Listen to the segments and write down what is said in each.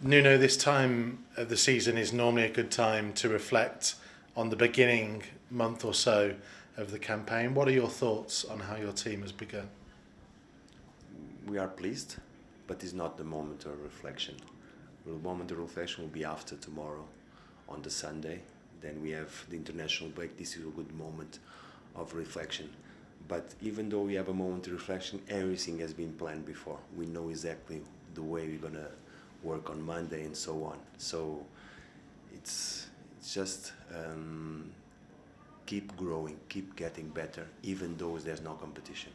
Nuno, this time of the season is normally a good time to reflect on the beginning month or so of the campaign. What are your thoughts on how your team has begun? We are pleased, but it's not the moment of reflection. The moment of reflection will be after tomorrow on the Sunday. Then we have the international break. This is a good moment of reflection. But even though we have a moment of reflection, everything has been planned before. We know exactly the way we're going to work on Monday and so on. So it's just keep growing, keep getting better, even though there's no competition.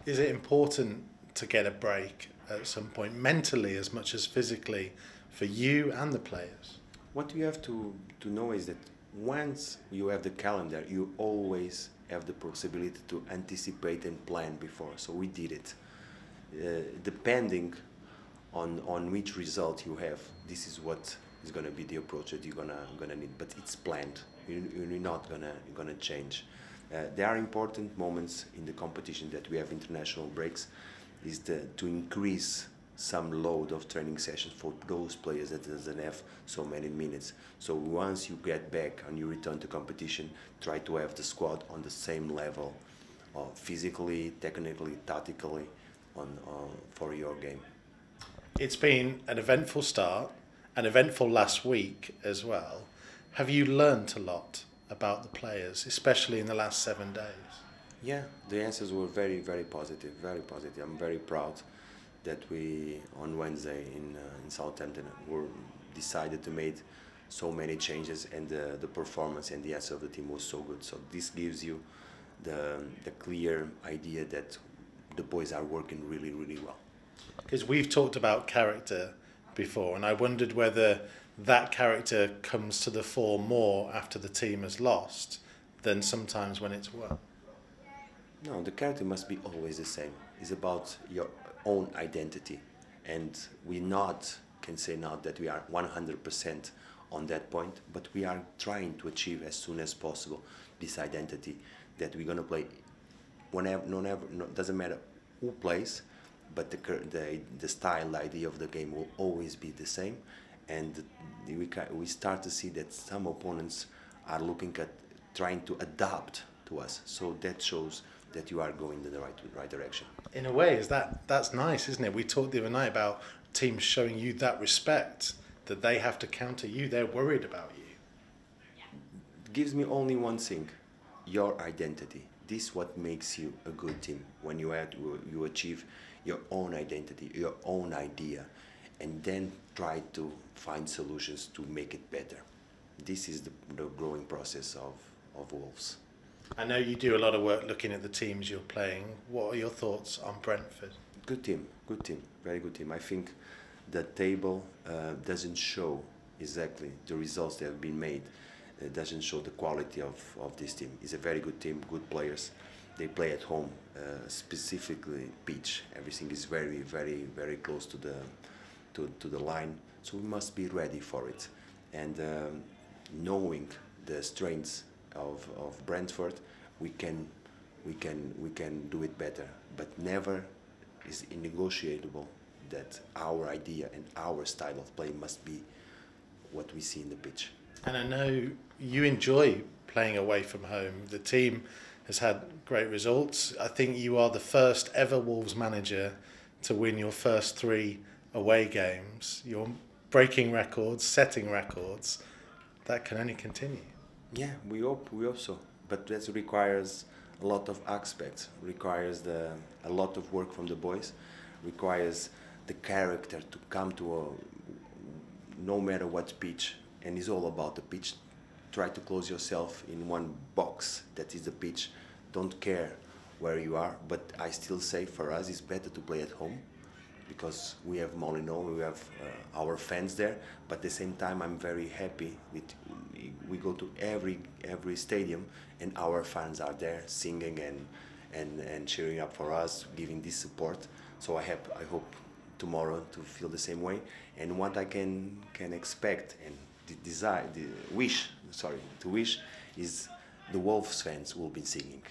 Is it important to get a break at some point, mentally as much as physically, for you and the players? What you have to know is that once you have the calendar, you always have the possibility to anticipate and plan before. So we did it. Depending on which result you have, this is what is going to be the approach that you're gonna need. But it's planned. You're not gonna change. There are important moments in the competition that we have international breaks, is to increase some load of training sessions for those players that doesn't have so many minutes. So once you get back and you return to competition, try to have the squad on the same level, physically, technically, tactically, for your game. It's been an eventful start, an eventful last week as well. Have you learnt a lot about the players, especially in the last 7 days? Yeah, the answers were very, very positive, very positive. I'm very proud that we, on Wednesday in Southampton, were decided to make so many changes, and the performance and the answer of the team was so good. So this gives you the clear idea that the boys are working really, really well. Because we've talked about character before, and I wondered whether that character comes to the fore more after the team has lost than sometimes when it's won. No, the character must be always the same. It's about your own identity, and we can say now that we are 100% on that point, but we are trying to achieve as soon as possible this identity that we're going to play whenever, doesn't matter who plays, but the style, the idea of the game will always be the same, and we start to see that some opponents are looking at trying to adapt to us. So that shows that you are going in the right direction. In a way, that's nice, isn't it? We talked the other night about teams showing you that respect, that they have to counter you. They're worried about you. It gives me only one thing: your identity. This is what makes you a good team, when you achieve your own identity, your own idea, and then try to find solutions to make it better. This is the growing process of Wolves. I know you do a lot of work looking at the teams you're playing. What are your thoughts on Brentford? Good team, very good team. I think the table doesn't show exactly the results that have been made. It doesn't show the quality of this team. It's a very good team, good players. They play at home, specifically pitch. Everything is very, very, very close to the line. So we must be ready for it. And knowing the strengths of Brentford, we can do it better. But never is negotiable that our idea and our style of play must be what we see in the pitch. And I know you enjoy playing away from home. The team has had great results. I think you are the first ever Wolves manager to win your first 3 away games. You're breaking records, setting records. That can only continue. Yeah, we hope so. But that requires a lot of aspects, requires a lot of work from the boys, requires the character to come to no matter what pitch, and it's all about the pitch. Try to close yourself in one box, that is the pitch. Don't care where you are, but I still say for us it's better to play at home, because we have Molyneux, we have our fans there, but at the same time I'm very happy we go to every stadium and our fans are there singing and cheering up for us, giving this support. So I hope tomorrow to feel the same way, and what I can expect and wish is the Wolves fans will be singing.